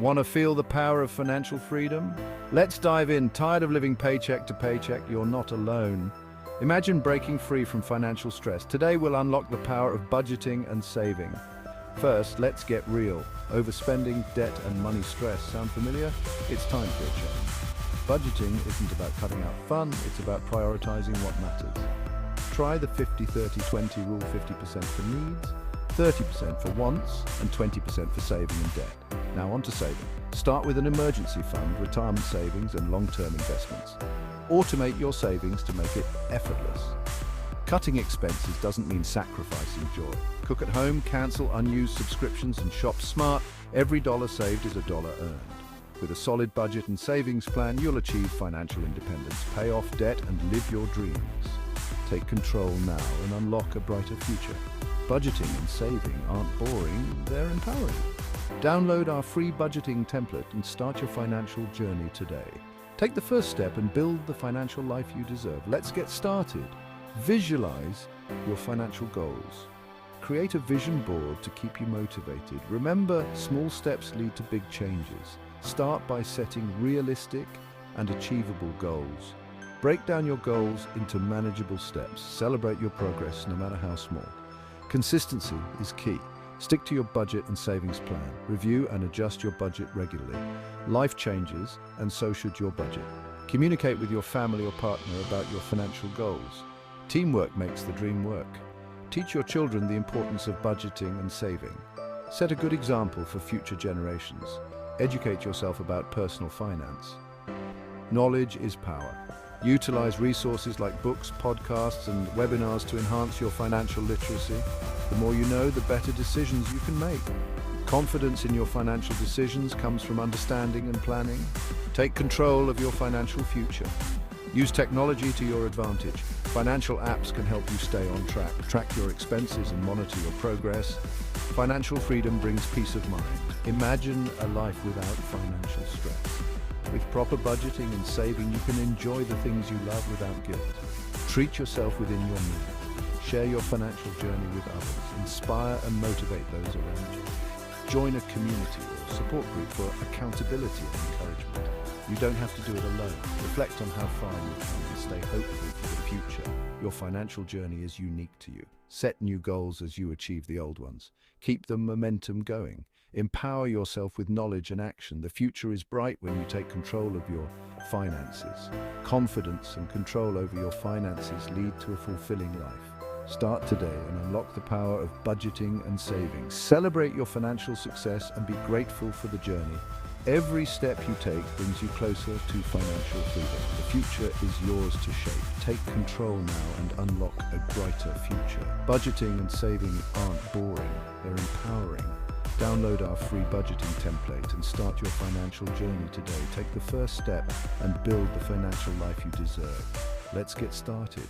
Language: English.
Want to feel the power of financial freedom? Let's dive in. Tired of living paycheck to paycheck? You're not alone. Imagine breaking free from financial stress. Today we'll unlock the power of budgeting and saving. First, let's get real. Overspending, debt, and money stress. Sound familiar? It's time for a change. Budgeting isn't about cutting out fun, it's about prioritizing what matters. Try the 50-30-20 rule: 50% for needs, 30% for wants, and 20% for saving and debt. Now on to saving. Start with an emergency fund, retirement savings, and long-term investments. Automate your savings to make it effortless. Cutting expenses doesn't mean sacrificing joy. Cook at home, cancel unused subscriptions, and shop smart. Every dollar saved is a dollar earned. With a solid budget and savings plan, you'll achieve financial independence, pay off debt, and live your dreams. Take control now and unlock a brighter future. Budgeting and saving aren't boring, they're empowering. Download our free budgeting template and start your financial journey today. Take the first step and build the financial life you deserve. Let's get started. Visualize your financial goals. Create a vision board to keep you motivated. Remember, small steps lead to big changes. Start by setting realistic and achievable goals. Break down your goals into manageable steps. Celebrate your progress, no matter how small. Consistency is key. Stick to your budget and savings plan. Review and adjust your budget regularly. Life changes, and so should your budget. Communicate with your family or partner about your financial goals. Teamwork makes the dream work. Teach your children the importance of budgeting and saving. Set a good example for future generations. Educate yourself about personal finance. Knowledge is power. Utilize resources like books, podcasts, and webinars to enhance your financial literacy. The more you know, the better decisions you can make. Confidence in your financial decisions comes from understanding and planning. Take control of your financial future. Use technology to your advantage. Financial apps can help you stay on track. Track your expenses and monitor your progress. Financial freedom brings peace of mind. Imagine a life without financial stress. With proper budgeting and saving, you can enjoy the things you love without guilt. Treat yourself within your means. Share your financial journey with others. Inspire and motivate those around you. Join a community or support group for accountability and encouragement. You don't have to do it alone. Reflect on how far you've come and stay hopeful for the future. Your financial journey is unique to you. Set new goals as you achieve the old ones. Keep the momentum going. Empower yourself with knowledge and action. The future is bright when you take control of your finances. Confidence and control over your finances lead to a fulfilling life. Start today and unlock the power of budgeting and saving. Celebrate your financial success and be grateful for the journey. Every step you take brings you closer to financial freedom. The future is yours to shape. Take control now and unlock a brighter future. Budgeting and saving aren't boring, they're empowering. Download our free budgeting template and start your financial journey today. Take the first step and build the financial life you deserve. Let's get started.